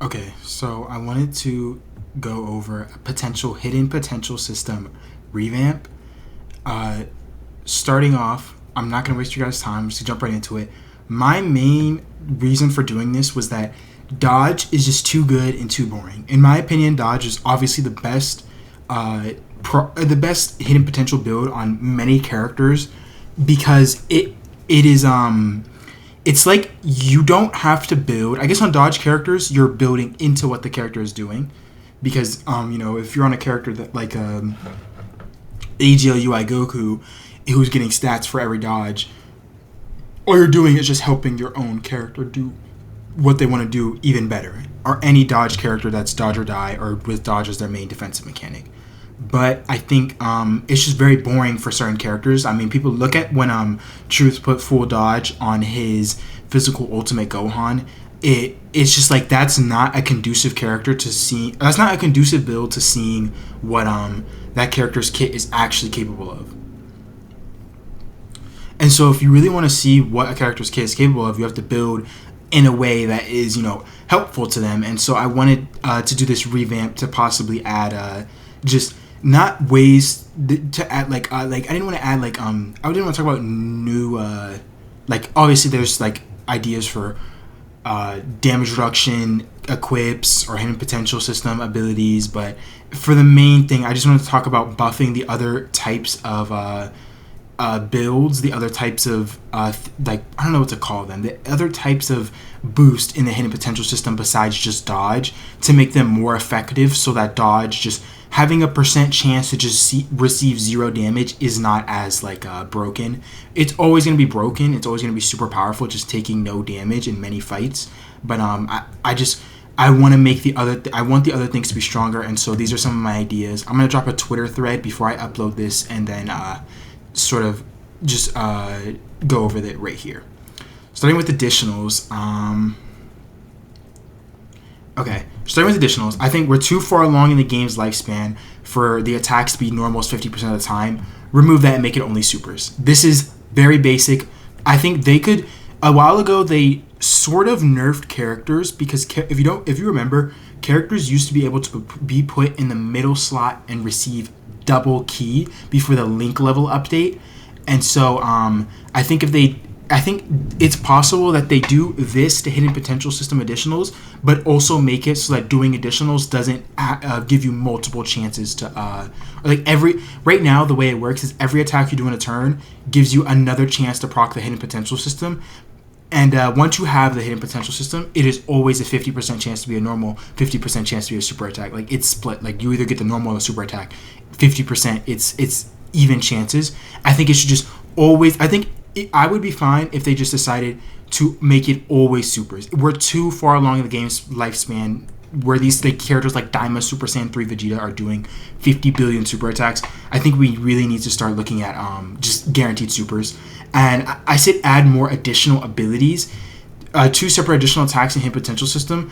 Okay, so I wanted to go over a potential hidden potential system revamp. Uh, Starting off, I'm not gonna waste your guys' time. I'm just gonna jump right into it. My main reason for doing this was that dodge is just too good and too boring. In my opinion, dodge is obviously uh, the best hidden potential build on many characters because it is it's like you don't have to build. I guess on dodge characters, you're building into what the character is doing, because if you're on a character that like AGLUI Goku, who's getting stats for every dodge, all you're doing is just helping your own character do what they want to do even better. Or any dodge character that's dodge or die, or with dodge as their main defensive mechanic. But I think it's just very boring for certain characters. I mean, people look at when Truth put full dodge on his physical ultimate Gohan. It's just like that's not a conducive character to see. That's not a conducive build to seeing what that character's kit is actually capable of. And so, if you really want to see what a character's kit is capable of, you have to build in a way that is, helpful to them. And so, I wanted to do this revamp to possibly add just not ways to add like I didn't want to add I didn't want to talk about new like obviously there's like ideas for damage reduction equips or hidden potential system abilities, but for the main thing I just wanted to talk about buffing the other types of builds, the other types of like I don't know what to call them, the other types of boost in the hidden potential system besides just dodge, to make them more effective, so that dodge just having a percent chance to just receive zero damage is not as like broken. It's always going to be broken. It's always going to be super powerful, just taking no damage in many fights. But I want to make I want the other things to be stronger, and so these are some of my ideas. I'm gonna drop a Twitter thread before I upload this, and then sort of just go over it right here. Starting with additionals. Okay, starting with additionals, I think we're too far along in the game's lifespan for the attack speed normals 50% of the time. Remove that and make it only supers. This is very basic. I think they could. A while ago, they sort of nerfed characters because if you remember, characters used to be able to be put in the middle slot and receive double key before the link level update. And so I think it's possible that they do this to hidden potential system additionals, but also make it so that doing additionals doesn't give you multiple chances to right now the way it works is every attack you do in a turn gives you another chance to proc the hidden potential system. And once you have the hidden potential system, it is always a 50% chance to be a normal, 50% chance to be a super attack. Like it's split. Like you either get the normal or the super attack. 50%. It's even chances. I think it should just always. I would be fine if they just decided to make it always supers. We're too far along in the game's lifespan where these characters like Daima, Super Saiyan 3, Vegeta are doing 50 billion super attacks. I think we really need to start looking at just guaranteed supers. And I said add more additional abilities, 2 separate additional attacks in hidden potential system.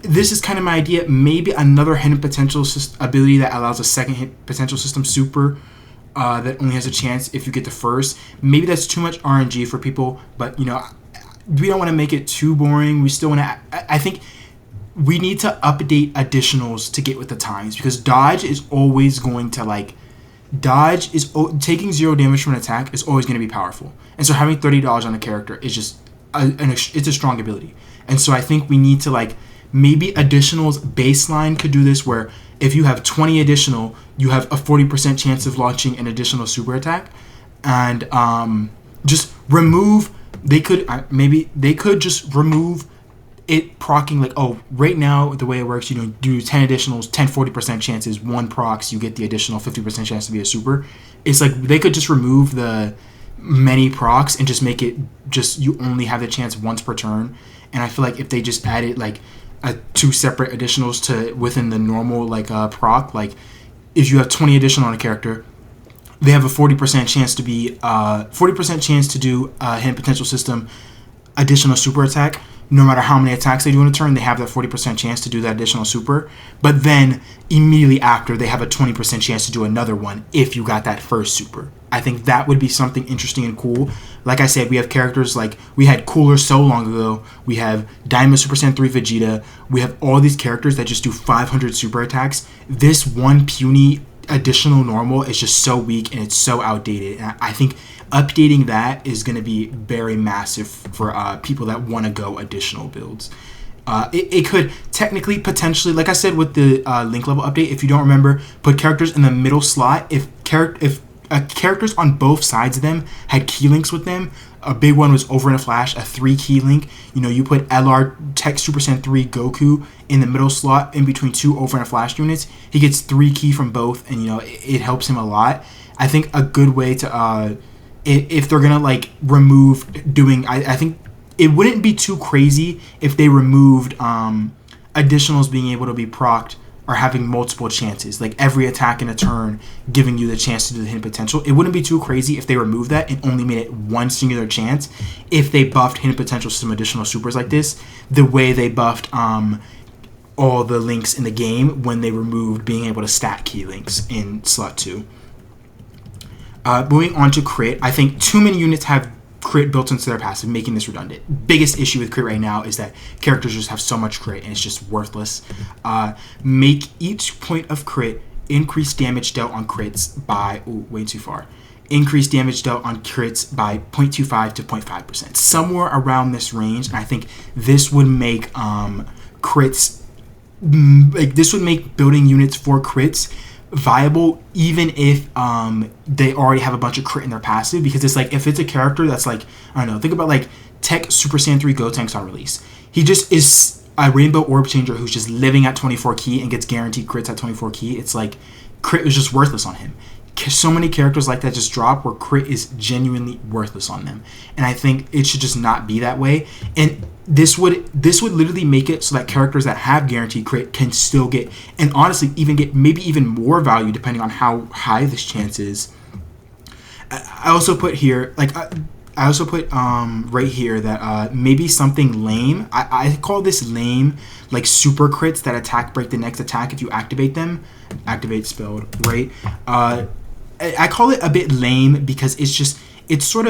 This is kind of my idea. Maybe another hidden potential ability that allows a second hidden potential system super that only has a chance if you get the first. Maybe that's too much RNG for people, but we don't want to make it too boring. We still want to. I think we need to update additionals to get with the times, because dodge is always going to taking 0 damage from an attack is always going to be powerful, and so having $30 on a character is just it's a strong ability. And so I think we need to maybe additionals baseline could do this, where if you have 20 additional, you have a 40% chance of launching an additional super attack, and just remove. They could just remove it procking right now the way it works, do 10 additionals, 40% chances, 1 procs, you get the additional 50% chance to be a super. It's like they could just remove the many procs and just make it just you only have the chance once per turn. And I feel like if they just added 2 separate additionals to within the normal proc, if you have 20 additional on a character, they have a 40% chance to do hidden potential system additional super attack. no matter how many attacks they do in a turn, they have that 40% chance to do that additional super. But then immediately after, they have a 20% chance to do another one if you got that first super. I think that would be something interesting and cool. Like I said, we have characters like, we had Cooler so long ago. We have Dynamo Super Saiyan 3 Vegeta. We have all these characters that just do 500 super attacks. This one puny additional normal is just so weak and it's so outdated. And I think updating that is going to be very massive for people that want to go additional builds. It could technically, potentially, like I said with the link level update, if you don't remember, put characters in the middle slot. If characters on both sides of them had key links with them, a big one was Over in a Flash, a 3 key link. You put LR Tech Super Saiyan 3 Goku in the middle slot in between 2 Over in a Flash units. He gets 3 key from both, and it helps him a lot. I think a good way to if they're gonna like remove doing, I think it wouldn't be too crazy if they removed additionals being able to be procced or having multiple chances, like every attack in a turn giving you the chance to do the hidden potential. It wouldn't be too crazy if they removed that and only made it one singular chance. If they buffed hidden potential system additional supers like this, the way they buffed all the links in the game when they removed being able to stack key links in slot 2. Moving on to crit, I think too many units have crit built into their passive, making this redundant. Biggest issue with crit right now is that characters just have so much crit and it's just worthless. Make each point of crit increase damage dealt on crits by way too far. Increase damage dealt on crits by 0.25 to 0.5%, somewhere around this range. And I think this would make crits, like this would make building units for crits viable, even if they already have a bunch of crit in their passive, because it's like, if it's a character that's like, I don't know, think about like Tech Super Saiyan 3 Gotenks on release. He just is a Rainbow Orb Changer who's just living at 24 key and gets guaranteed crits at 24 key. It's like crit is just worthless on him. So many characters like that just drop where crit is genuinely worthless on them, and I think it should just not be that way. And this would literally make it so that characters that have guaranteed crit can still get, and honestly even get maybe even more value depending on how high this chance is. I also put here, like I also put right here that maybe something lame. I call this lame, like super crits that attack break the next attack if you activate them. Activate spelled right. I call it a bit lame because it's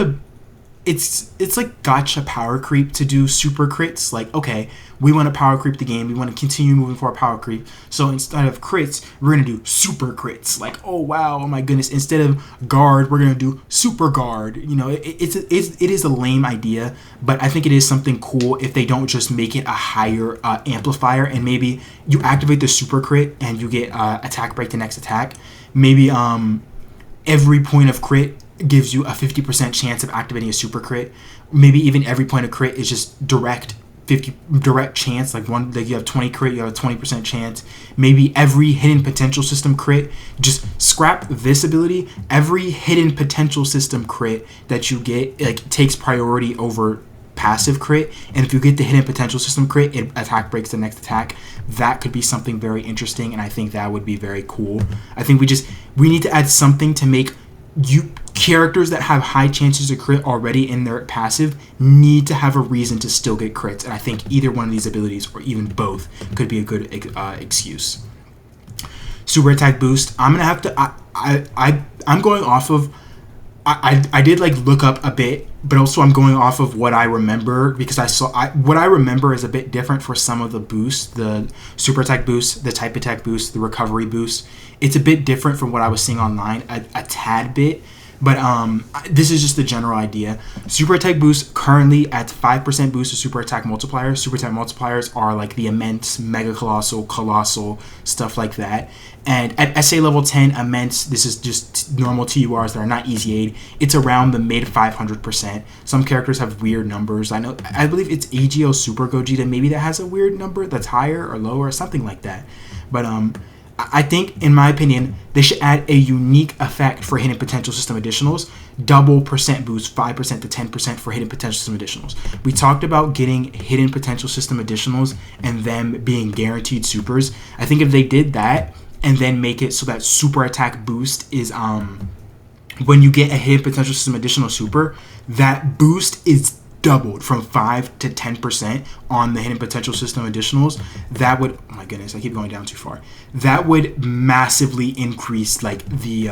like gotcha power creep to do super crits. Like, okay, we want to power creep the game. We want to continue moving for a power creep. So instead of crits, we're going to do super crits. Like, oh wow, oh my goodness. Instead of guard, we're going to do super guard. It is a lame idea, but I think it is something cool if they don't just make it a higher amplifier, and maybe you activate the super crit and you get attack break the next attack. Maybe every point of crit gives you a 50% chance of activating a super crit. Maybe even every point of crit is just direct chance, like you have 20 crit, you have a 20% chance. Maybe every hidden potential system crit, just scrap this ability. Every hidden potential system crit that you get like takes priority over passive crit, and if you get the hidden potential system crit, it attack breaks the next attack. That could be something very interesting, and I think that would be very cool. I think we need to add something to make characters that have high chances of crit already in their passive need to have a reason to still get crits, and I think either one of these abilities or even both could be a good excuse. Super attack boost, I'm gonna have to I'm going off of I did like look up a bit, but also I'm going off of what I remember, because what I remember is a bit different for some of the boosts, the super attack boost, the type attack boost, the recovery boost. It's a bit different from what I was seeing online, a tad bit, but this is just the general idea. Super attack boost currently at 5% boost of super attack multipliers. Super attack multipliers are like the immense, mega colossal, colossal, stuff like that. And at SA level 10, immense, this is just normal TURs that are not easy aid. It's around the mid 500%. Some characters have weird numbers. I believe it's AGO Super Gogeta, maybe that has a weird number that's higher or lower, something like that. But I think, in my opinion, they should add a unique effect for hidden potential system additionals. Double percent boost, 5% to 10% for hidden potential system additionals. We talked about getting hidden potential system additionals and them being guaranteed supers. I think if they did that and then make it so that super attack boost is when you get a hidden potential system additional super, that boost is doubled from 5 to 10% on the hidden potential system additionals, that would, oh my goodness, I keep going down too far. That would massively increase like the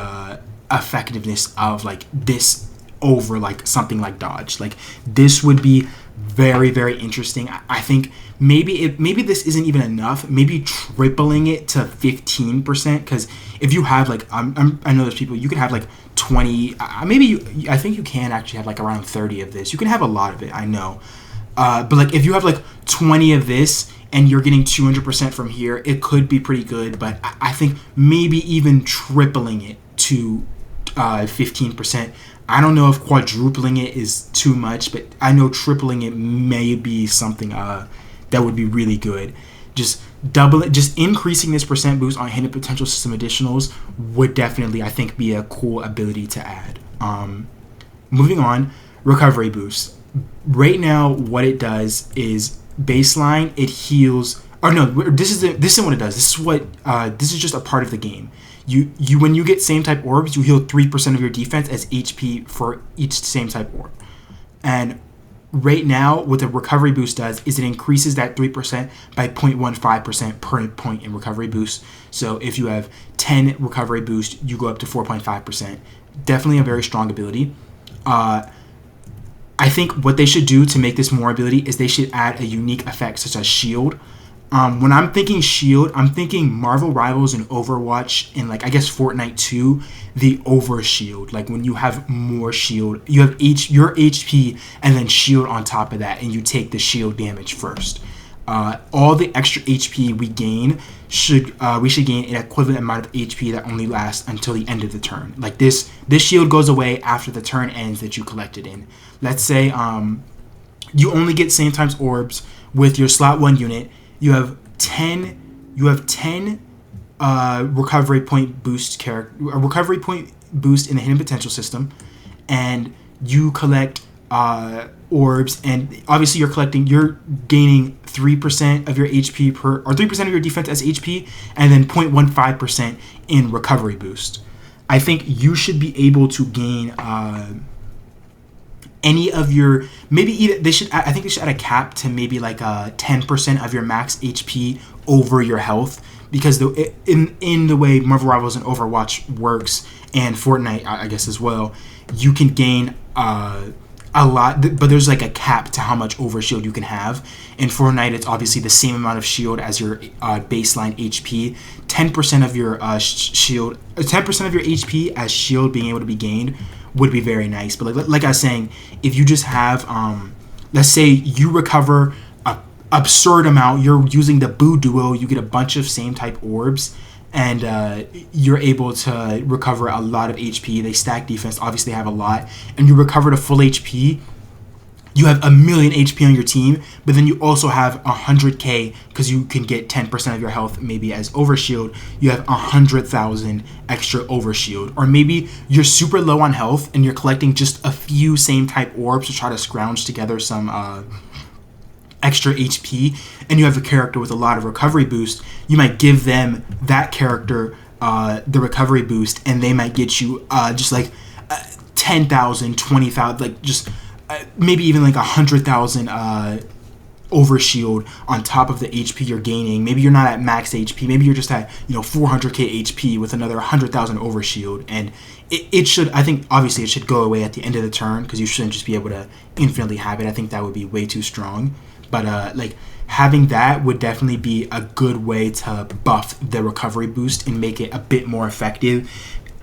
effectiveness of like this over like something like dodge. Like this would be very, very interesting. I think maybe this isn't even enough. Maybe tripling it to 15%, because if you have like I know there's people, you can have like 20, I think you can actually have like around 30 of this. You can have a lot of it, I know, but like if you have like 20 of this and you're getting 200% from here, it could be pretty good. But I think maybe even tripling it to 15%. I don't know if quadrupling it is too much, but I know tripling it may be something that would be really good. Just increasing this percent boost on hidden potential system additionals would definitely, I think, be a cool ability to add. Moving on, recovery boost. Right now, what it does is baseline. It heals. Or no, this isn't what it does. This is just a part of the game. You when you get same type orbs, you heal 3% of your defense as HP for each same type orb. And right now, what the recovery boost does is it increases that 3% by 0.15% per point in recovery boost. So if you have 10 recovery boost, you go up to 4.5%. Definitely a very strong ability. I think what they should do to make this more ability is they should add a unique effect such as shield. When I'm thinking shield, I'm thinking Marvel Rivals and Overwatch and like I guess Fortnite 2, the over shield. Like when you have more shield, you have your HP and then shield on top of that, and you take the shield damage first. All the extra HP we gain we should gain an equivalent amount of HP that only lasts until the end of the turn. Like this shield goes away after the turn ends that you collected in. Let's say you only get same times orbs with your slot 1 unit. You have 10 recovery point boost in the hidden potential system, and you collect orbs, and obviously you're gaining 3% of your HP or 3% of your defense as HP, and then 0.15% in recovery boost. I think you should be able to gain any of your, maybe even I think they should add a cap to maybe like 10% of your max HP over your health, because in the way Marvel Rivals and Overwatch works, and Fortnite I guess as well, you can gain a lot, but there's like a cap to how much overshield you can have. In Fortnite, it's obviously the same amount of shield as your baseline HP. 10% of your 10% of your HP as shield being able to be gained would be very nice. But like I was saying, if you just have, let's say you recover a absurd amount, you're using the Boo Duo, you get a bunch of same type orbs, and you're able to recover a lot of HP. They stack defense, obviously they have a lot, and you recover to full HP. You have 1,000,000 HP on your team, but then you also have 100k because you can get 10% of your health maybe as overshield. You have 100,000 extra overshield, or maybe you're super low on health and you're collecting just a few same type orbs to try to scrounge together some extra HP, and you have a character with a lot of recovery boost. You might give them that character the recovery boost, and they might get you just like 10,000, 20,000, like just maybe even like 100,000 overshield on top of the HP you're gaining. Maybe you're not at max HP. Maybe you're just at 400k HP with another 100,000 overshield, and it should, I think obviously it should go away at the end of the turn, because you shouldn't just be able to infinitely have it. I think that would be way too strong. But like having that would definitely be a good way to buff the recovery boost and make it a bit more effective.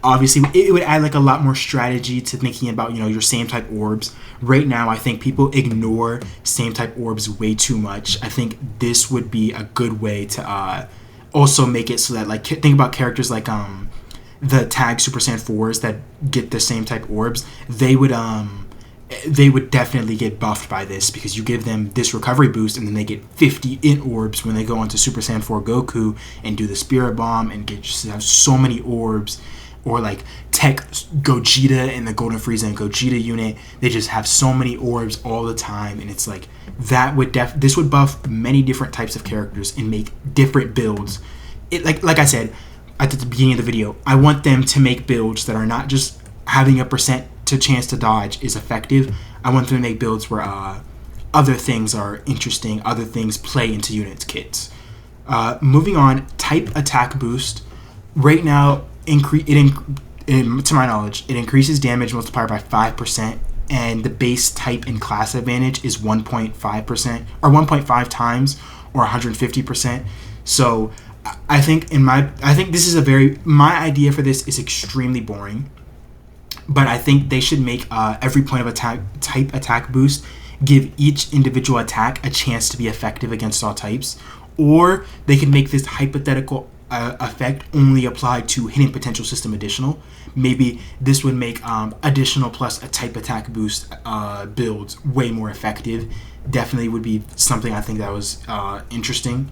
Obviously, it would add like a lot more strategy to thinking about your same type orbs. Right now, I think people ignore same type orbs way too much. I think this would be a good way to also make it so that, like, think about characters like the tag Super Saiyan 4s that get the same type orbs. They would definitely get buffed by this, because you give them this recovery boost and then they get 50 int orbs when they go onto Super Saiyan 4 Goku and do the Spirit Bomb and have so many orbs. Or like Tech Gogeta and the Golden Frieza and Gogeta unit, they just have so many orbs all the time, and it's like that would this would buff many different types of characters and make different builds. It like I said at the beginning of the video, I want them to make builds that are not just having a % to chance to dodge is effective. I want them to make builds where other things are interesting, other things play into units kits. Moving on, type attack boost. Right now, to my knowledge, it increases damage multiplier by 5%, and the base type and class advantage is 1.5% or 1.5 times or 150%. So I think this is my idea for this is extremely boring, but I think they should make every point of attack type attack boost give each individual attack a chance to be effective against all types, or they can make this hypothetical effect only apply to hidden potential system additional. Maybe this would make additional plus a type attack boost builds way more effective. Definitely would be something I think that was interesting.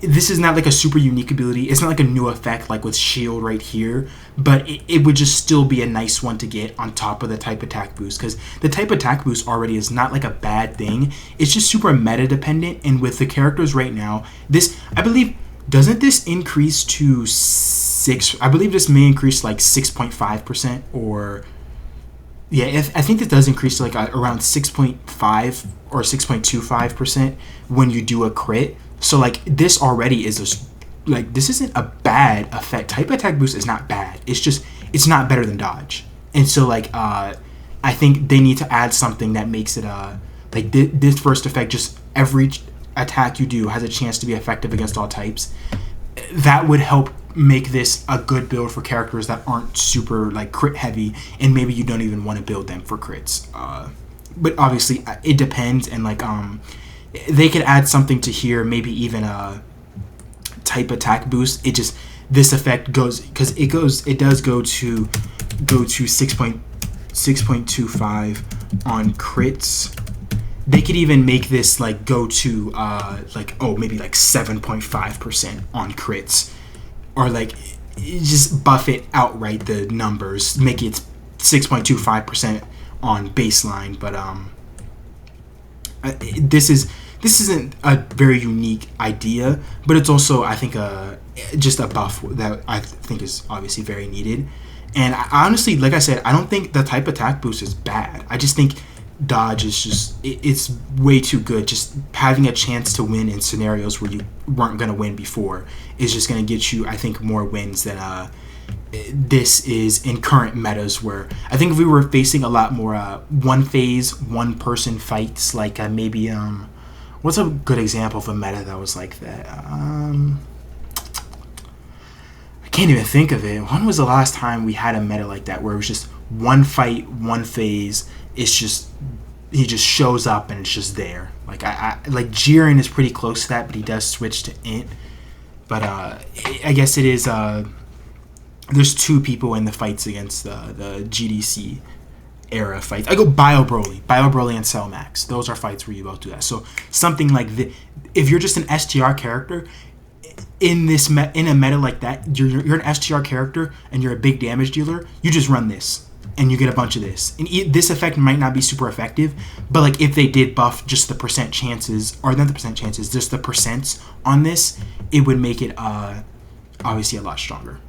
This is not like a super unique ability. It's not like a new effect like with shield right here, but it would just still be a nice one to get on top of the type attack boost, because the type attack boost already is not like a bad thing. It's just super meta dependent, and with the characters right now, this, I believe, doesn't this increase to 6? I believe this may increase like 6.5%, or yeah, I think it does increase to like around 6.5 or 6.25% when you do a crit. So like this already is this isn't a bad effect. Type attack boost is not bad. It's just it's not better than dodge. And so like I think they need to add something that makes it like this first effect, just every attack you do has a chance to be effective against all types. That would help make this a good build for characters that aren't super like crit heavy, and maybe you don't even want to build them for crits. But obviously it depends, and like they could add something to here, maybe even a type attack boost. It just, this effect goes, because it does go to 6.25 on crits. They could even make this like go to maybe like 7.5% on crits, or like just buff it outright, the numbers, make it 6.25% on baseline. But this isn't a very unique idea, but it's also, I think, just a buff that I think is obviously very needed. And I honestly, like I said, I don't think the type attack boost is bad. I just think dodge is just, it's way too good. Just having a chance to win in scenarios where you weren't going to win before is just going to get you, I think, more wins than this is in current metas, where I think if we were facing a lot more one phase, one person fights, like maybe what's a good example of a meta that was like that? I can't even think of it. When was the last time we had a meta like that, where it was just one fight, one phase? It's just, he just shows up and it's just there. Like I like Jiren is pretty close to that, but he does switch to int. But I guess it is. There's two people in the fights against the GDC era fights. I go Bio Broly and Cell Max. Those are fights where you both do that. So something like this, if you're just an STR character in this in a meta like that, you're an STR character and you're a big damage dealer, you just run this and you get a bunch of this. And this effect might not be super effective, but like if they did buff just the percent chances, or not the percent chances, just the percents on this, it would make it obviously a lot stronger.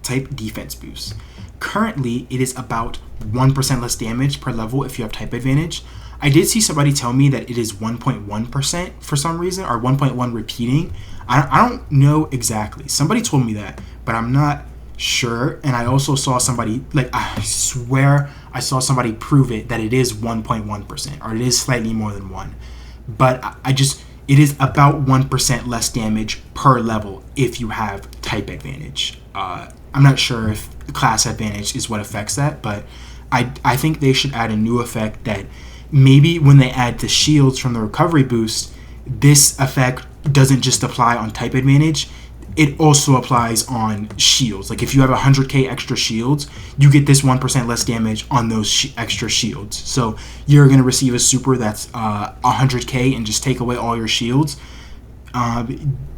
Type defense boost. Currently, it is about 1% less damage per level if you have type advantage. I did see somebody tell me that it is 1.1% for some reason, or 1.1 repeating. I don't know exactly. Somebody told me that, but I'm not sure. And I also saw somebody, like, I swear I saw somebody prove it, that it is 1.1%, or it is slightly more than 1. But it is about 1% less damage per level if you have type advantage. I'm not sure if class advantage is what affects that, but I think they should add a new effect that maybe when they add the shields from the recovery boost, this effect doesn't just apply on type advantage, it also applies on shields. Like if you have 100k extra shields, you get this 1% less damage on those extra shields. So you're going to receive a super that's 100k and just take away all your shields.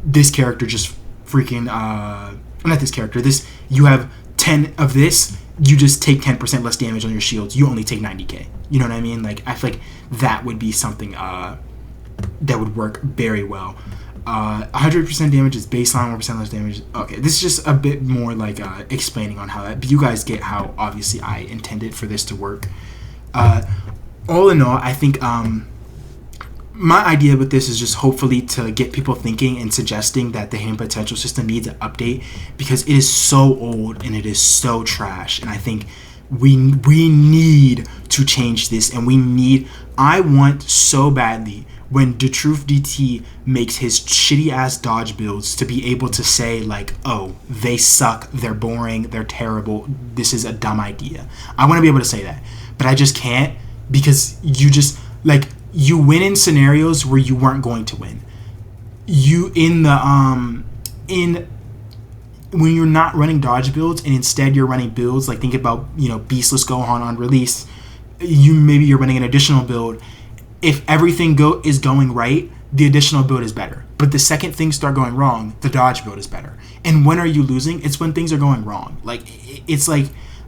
This character just freaking... not this character, this, you have 10 of this, you just take 10% less damage on your shields, you only take 90k. You know what I mean? Like, I feel like that would be something that would work very well. 100% damage is baseline, 1% less damage. Okay, this is just a bit more like explaining on how that. But you guys get how obviously I intended for this to work. All in all, I think my idea with this is just hopefully to get people thinking and suggesting that the hidden potential system needs an update, because it is so old and it is so trash. And I think we need to change this, and I want so badly when DeTruth DT makes his shitty ass dodge builds to be able to say like, oh, they suck, they're boring, they're terrible, this is a dumb idea. I want to be able to say that, but I just can't, because you win in scenarios where you weren't going to win. When you're not running dodge builds and instead you're running builds, like think about, Beastless Gohan on release, you're running an additional build. If everything is going right, the additional build is better. But the second things start going wrong, the dodge build is better. And when are you losing? It's when things are going wrong. It's like,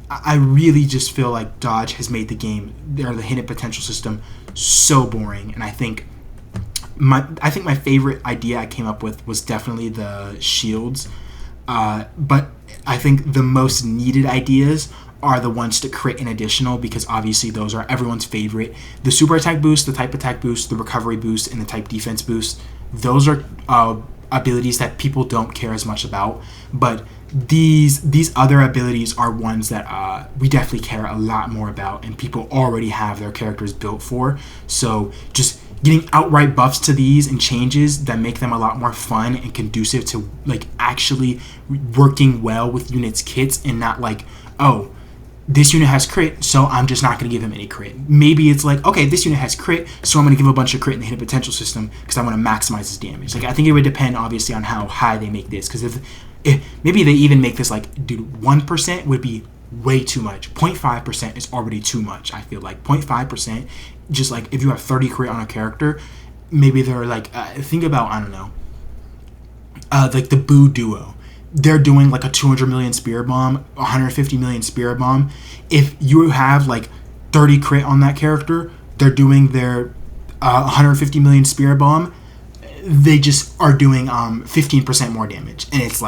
I really just feel like dodge has made the game, or the hidden potential system, so boring. And I think my favorite idea I came up with was definitely the shields. But I think the most needed ideas are the ones to crit and additional, because obviously those are everyone's favorite. The super attack boost, the type attack boost, the recovery boost, and the type defense boost. Those are abilities that people don't care as much about. But these other abilities are ones that we definitely care a lot more about, and people already have their characters built for. So just getting outright buffs to these and changes that make them a lot more fun and conducive to actually working well with units' kits, and not like, oh, this unit has crit, so I'm just not going to give him any crit. Maybe it's like, okay, this unit has crit, so I'm going to give a bunch of crit in the hidden potential system because I want to maximize his damage. I think it would depend obviously on how high they make this, because if maybe they even make this 1% would be way too much. 0.5% is already too much. I feel like 0.5%, just if you have 30 crit on a character, maybe they're think about, I don't know, the Boo duo. They're doing a 200 million Spirit Bomb, 150 million Spirit Bomb. If you have 30 crit on that character, they're doing their 150 million Spirit Bomb. They just are doing 15% more damage, and it's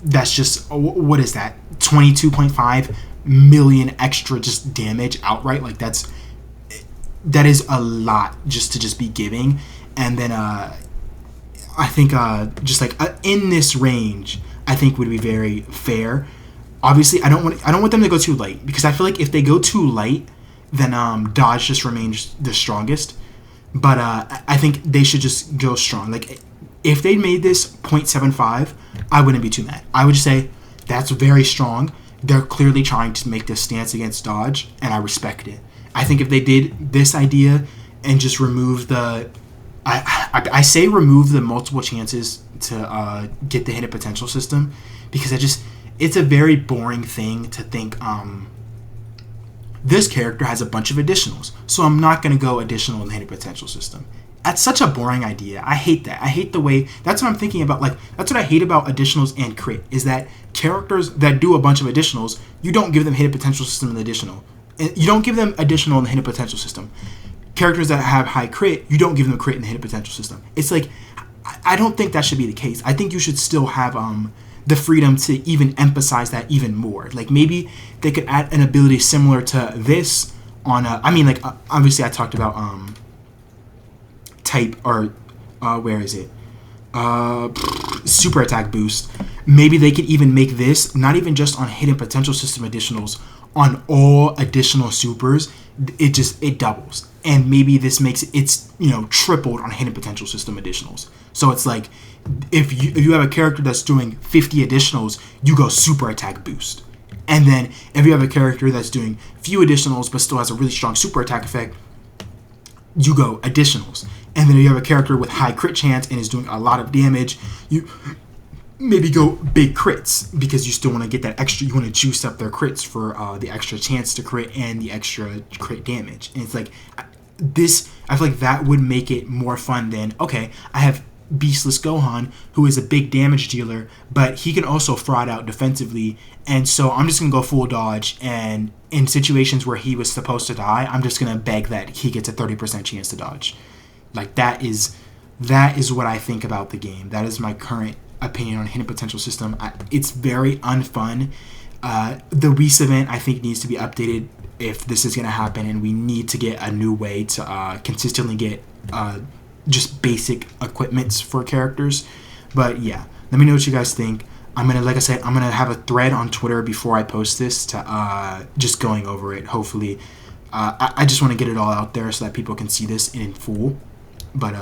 that's just, what is that? 22.5 million extra just damage outright. That is a lot just to be giving. And then I think in this range, I think would be very fair. Obviously, I don't want them to go too light, because I feel like if they go too light, then dodge just remains the strongest. But I think they should just go strong. If they made this 0.75, I wouldn't be too mad. I would just say that's very strong. They're clearly trying to make this stance against dodge, and I respect it. I think if they did this idea and just remove I say remove the multiple chances to get the hidden potential system, because it's a very boring thing to think this character has a bunch of additionals, so I'm not going to go additional in the hidden potential system. That's such a boring idea. I hate that. I hate the way, that's what I'm thinking about. That's what I hate about additionals and crit, is that characters that do a bunch of additionals, you don't give them hidden potential system in the additional. You don't give them additional in the hidden potential system. Characters that have high crit, you don't give them crit in the hidden potential system. It's I don't think that should be the case. I think you should still have the freedom to even emphasize that even more. Maybe they could add an ability similar to this on obviously I talked about type, or where is it? Super attack boost. Maybe they could even make this not even just on hidden potential system additionals, on all additional supers. It doubles, and maybe this makes it's tripled on hidden potential system additionals. So it's if you have a character that's doing 50 additionals, you go super attack boost. And then if you have a character that's doing few additionals but still has a really strong super attack effect, you go additionals. And then if you have a character with high crit chance and is doing a lot of damage, you maybe go big crits, because you still want to get that extra, you want to juice up their crits for the extra chance to crit and the extra crit damage. And it's this, I feel like that would make it more fun than, okay, I have Beastless Gohan, who is a big damage dealer, but he can also fraud out defensively, and so I'm just going to go full dodge, and in situations where he was supposed to die, I'm just going to beg that he gets a 30% chance to dodge. That is that is what I think about the game. That is my current opinion on Hidden Potential system. It's very unfun. The Whis event, I think, needs to be updated if this is going to happen, and we need to get a new way to consistently get just basic equipments for characters. But yeah, let me know what you guys think. Like I said, I'm gonna have a thread on Twitter before I post this to just going over it. Hopefully, I just want to get it all out there so that people can see this in full. But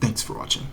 thanks for watching.